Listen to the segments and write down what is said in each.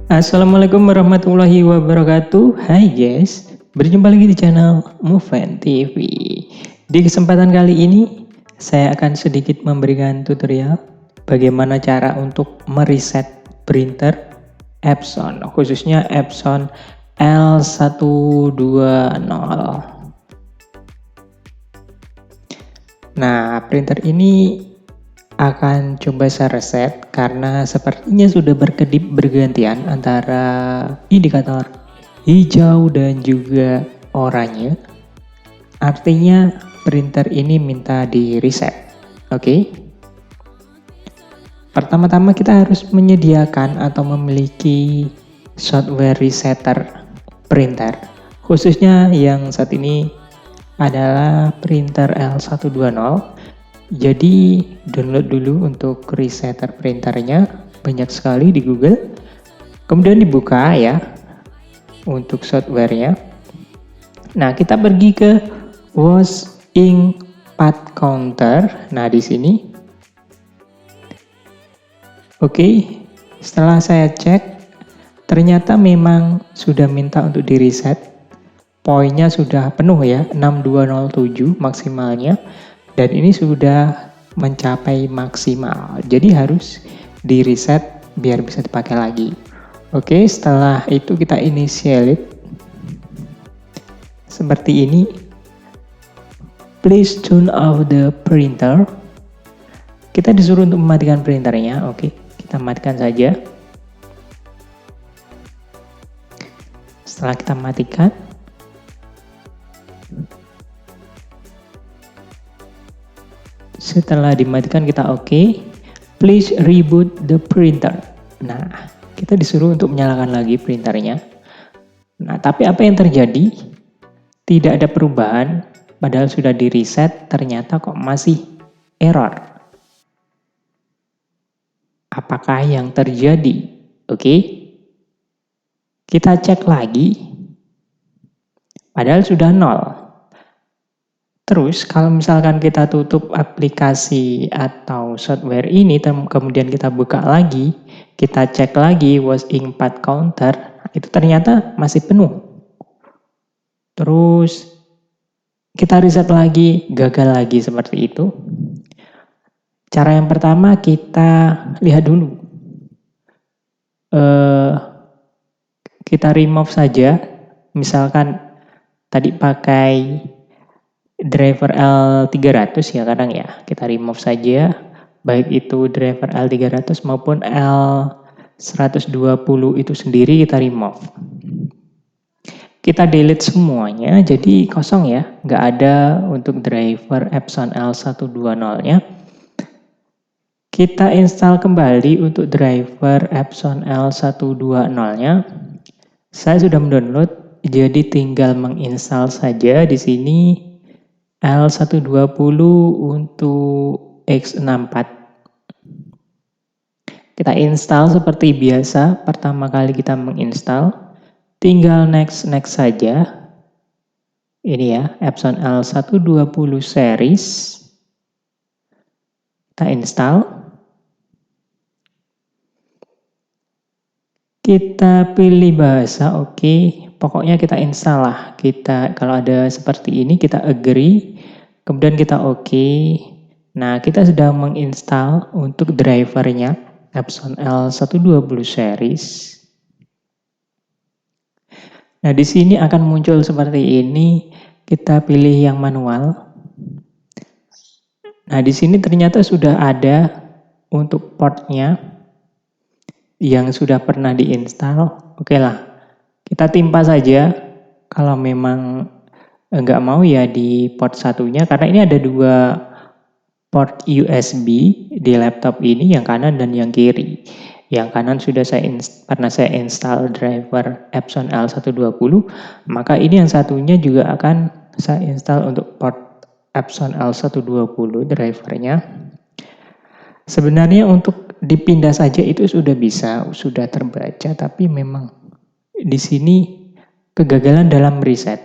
Assalamualaikum warahmatullahi wabarakatuh. Hai guys, berjumpa lagi di channel Moven TV. Di kesempatan kali ini, saya akan sedikit memberikan tutorial bagaimana cara untuk mereset printer Epson, khususnya Epson L120. Nah, printer ini akan coba saya reset karena sepertinya sudah berkedip bergantian antara indikator hijau dan juga oranye. Artinya printer ini minta di reset. Oke. Pertama-tama kita harus menyediakan atau memiliki software resetter printer. Khususnya yang saat ini adalah printer L120. Jadi download dulu untuk resetter printernya, banyak sekali di Google. Kemudian dibuka ya untuk softwarenya. Nah, kita pergi ke Was Ink Part Counter. Nah, di sini. Oke, setelah saya cek, ternyata memang sudah minta untuk di reset. Poinnya sudah penuh ya, 6207 maksimalnya. Dan ini sudah mencapai maksimal. Jadi harus di reset biar bisa dipakai lagi. Oke, setelah itu kita initialize. Seperti ini. Please turn off the printer. Kita disuruh untuk mematikan printernya. Oke, kita matikan saja. Setelah kita matikan, setelah dimatikan kita oke. Please reboot the printer. Nah, kita disuruh untuk menyalakan lagi printernya. Nah, tapi apa yang terjadi? Tidak ada perubahan, padahal sudah di reset, ternyata kok masih error. Apakah yang terjadi? Oke. Kita cek lagi. Padahal sudah 0. Terus kalau misalkan kita tutup aplikasi atau software ini, kemudian kita buka lagi, kita cek lagi Was Ink Part Counter, itu ternyata masih penuh. Terus kita reset lagi, gagal lagi seperti itu. Cara yang pertama kita lihat dulu. Kita remove saja, misalkan tadi pakai driver L300 ya kadang ya, kita remove saja, baik itu driver L300 maupun L120 itu sendiri kita remove. Kita delete semuanya, jadi kosong ya, nggak ada untuk driver Epson L120-nya. Kita install kembali untuk driver Epson L120-nya. Saya sudah mendownload, jadi tinggal menginstal saja di sini. L120 untuk X64. Kita install seperti biasa, pertama kali kita menginstal, tinggal next saja. Ini ya, Epson L120 series. Kita install. Kita pilih bahasa, oke. Pokoknya kita install lah. Kita kalau ada seperti ini kita agree, kemudian kita oke. Nah, kita sedang menginstal untuk drivernya Epson L120 series. Nah, di sini akan muncul seperti ini. Kita pilih yang manual. Nah, di sini ternyata sudah ada untuk portnya yang sudah pernah diinstal. Oke lah. Kita timpa saja, kalau memang nggak mau ya di port satunya, karena ini ada 2 port USB di laptop ini, yang kanan dan yang kiri. Yang kanan sudah pernah saya install driver Epson L120, maka ini yang satunya juga akan saya install untuk port Epson L120 drivernya. Sebenarnya untuk dipindah saja itu sudah bisa, sudah terbaca, tapi memang di sini kegagalan dalam reset.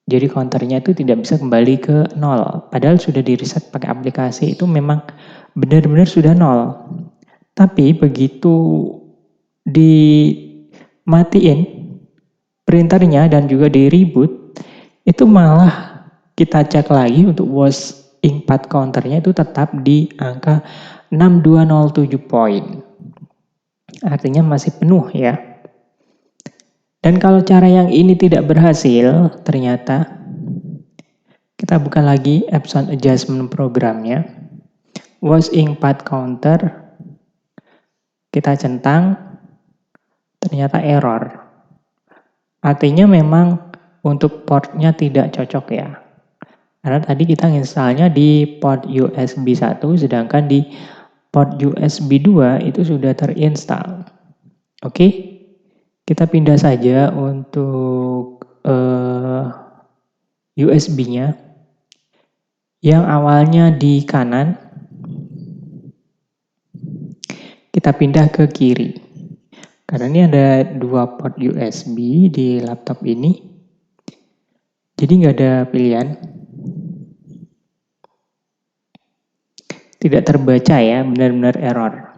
Jadi counternya itu tidak bisa kembali ke 0. Padahal sudah di reset pakai aplikasi itu memang benar-benar sudah 0. Tapi begitu dimatiin printernya dan juga di reboot, itu malah kita cek lagi untuk was ink pad counternya itu tetap di angka 6207 poin. Artinya masih penuh ya. Dan kalau cara yang ini tidak berhasil, ternyata kita buka lagi Epson Adjustment programnya. Was ink pad counter, kita centang, ternyata error. Artinya memang untuk portnya tidak cocok ya. Karena tadi kita installnya di port USB 1, sedangkan di port USB 2 itu sudah terinstall. Oke, kita pindah saja untuk USB-nya. Yang awalnya di kanan, kita pindah ke kiri. Karena ini ada 2 port USB di laptop ini, jadi nggak ada pilihan. Tidak terbaca ya, benar-benar error.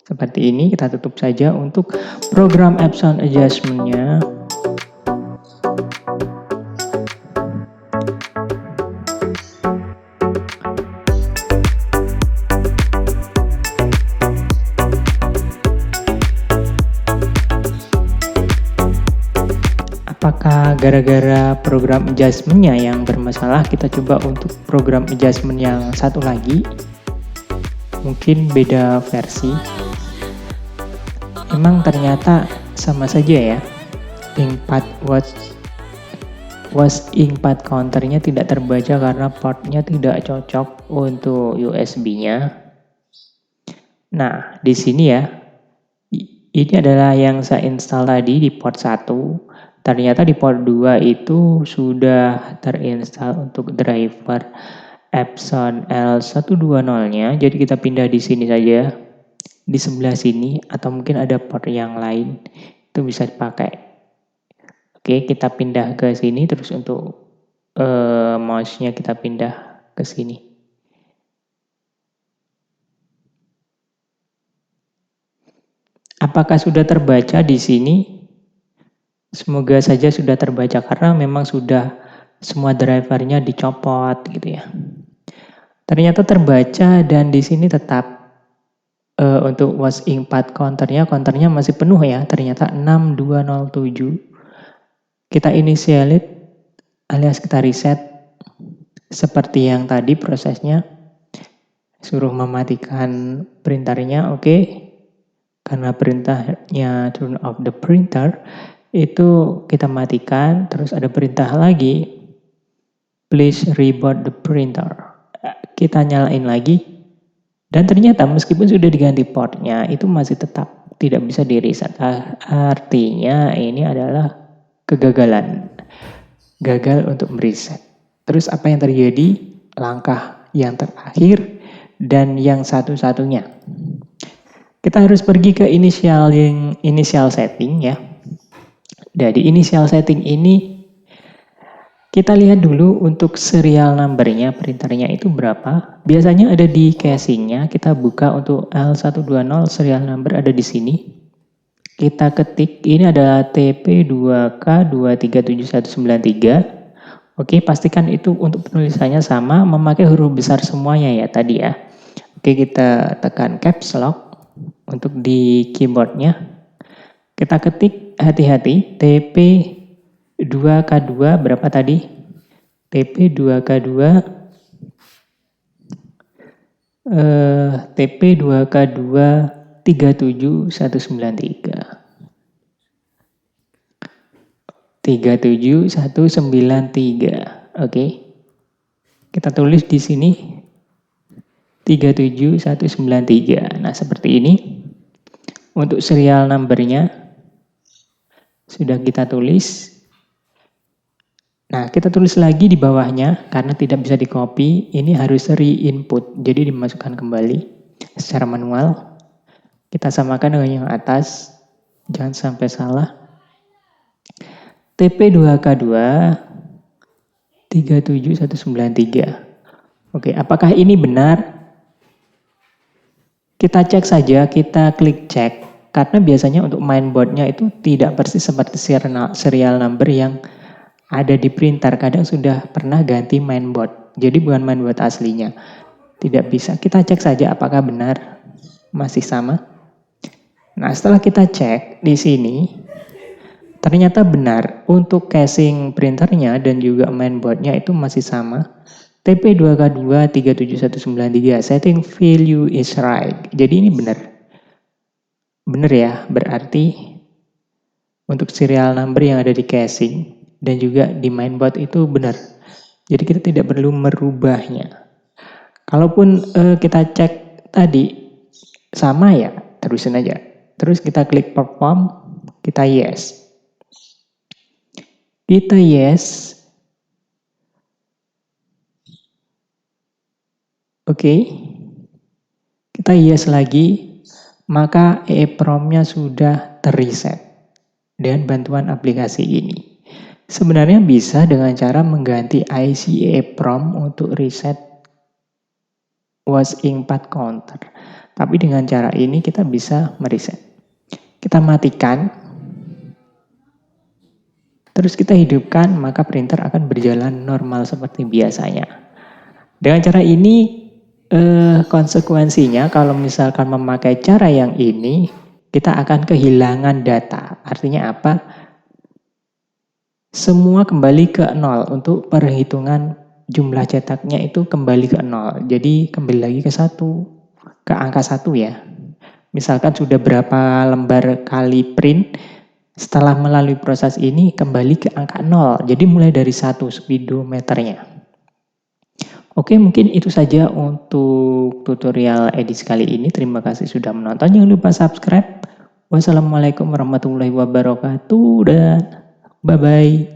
Seperti ini, kita tutup saja untuk program Epson Adjustment-nya. Apakah gara-gara program adjustment-nya yang bermasalah? Kita coba untuk program adjustment yang satu lagi. Mungkin beda versi. Emang ternyata sama saja ya. Was ink pad counternya tidak terbaca karena portnya tidak cocok untuk USB-nya. Nah, di sini ya. Ini adalah yang saya install tadi di port 1. Ternyata di port 2 itu sudah terinstall untuk driver Epson L120-nya. Jadi kita pindah di sini saja, di sebelah sini, atau mungkin ada port yang lain, itu bisa dipakai. Oke, kita pindah ke sini, terus untuk mouse-nya kita pindah ke sini. Apakah sudah terbaca di sini? Semoga saja sudah terbaca karena memang sudah semua drivernya dicopot gitu ya. Ternyata terbaca dan di sini tetap untuk was ink pad counternya masih penuh ya. Ternyata 6207. Kita initialize alias kita reset seperti yang tadi prosesnya. Suruh mematikan printernya, oke. Karena perintahnya turn off the printer. Itu kita matikan, terus ada perintah lagi, please reboot the printer. Kita nyalain lagi, dan ternyata meskipun sudah diganti portnya, itu masih tetap tidak bisa di reset. Artinya ini adalah kegagalan, gagal untuk mereset. Terus apa yang terjadi? Langkah yang terakhir dan yang satu-satunya. Kita harus pergi ke initial setting ya. Dari initial setting ini, kita lihat dulu untuk serial number-nya, printernya itu berapa. Biasanya ada di casing-nya, kita buka untuk L120, serial number ada di sini. Kita ketik, ini adalah TP2K237193. Oke, pastikan itu untuk penulisannya sama, memakai huruf besar semuanya ya tadi ya. Oke, kita tekan caps lock untuk di keyboard-nya. Kita ketik, hati-hati, TP2K2 berapa tadi? TP2K2 TP2K2 37193. 37193. Oke. Kita tulis di sini 37193. Nah, seperti ini. Untuk serial number-nya sudah kita tulis. Nah, kita tulis lagi di bawahnya karena tidak bisa di-copy. Ini harus re-input, jadi dimasukkan kembali secara manual. Kita samakan dengan yang atas, jangan sampai salah. TP2K2 37193. Oke, apakah ini benar? Kita cek saja, kita klik cek. Karena biasanya untuk mainboardnya itu tidak persis seperti serial number yang ada di printer. Kadang sudah pernah ganti mainboard. Jadi bukan mainboard aslinya. Tidak bisa. Kita cek saja apakah benar masih sama. Nah, setelah kita cek di sini, ternyata benar untuk casing printernya dan juga mainboardnya itu masih sama. TP2K2 37193 setting value is right. Jadi ini benar. Benar ya, berarti untuk serial number yang ada di casing dan juga di mainboard itu benar. Jadi kita tidak perlu merubahnya. Kalaupun kita cek tadi sama ya, terusin aja. Terus kita klik perform, kita yes. Kita yes. Oke. Kita yes lagi, maka EEPROM-nya sudah terreset dengan bantuan aplikasi ini. Sebenarnya bisa dengan cara mengganti IC EEPROM untuk reset was ink path counter. Tapi dengan cara ini kita bisa mereset. Kita matikan, terus kita hidupkan, maka printer akan berjalan normal seperti biasanya. Dengan cara ini, konsekuensinya kalau misalkan memakai cara yang ini, kita akan kehilangan data. Artinya apa? Semua kembali ke nol untuk perhitungan jumlah cetaknya itu kembali ke nol. Jadi kembali lagi ke ke angka 1 ya. Misalkan sudah berapa lembar kali print, setelah melalui proses ini kembali ke angka 0. Jadi mulai dari 1 speedometernya. Oke, mungkin itu saja untuk tutorial edisi kali ini. Terima kasih sudah menonton. Jangan lupa subscribe. Wassalamualaikum warahmatullahi wabarakatuh dan bye-bye.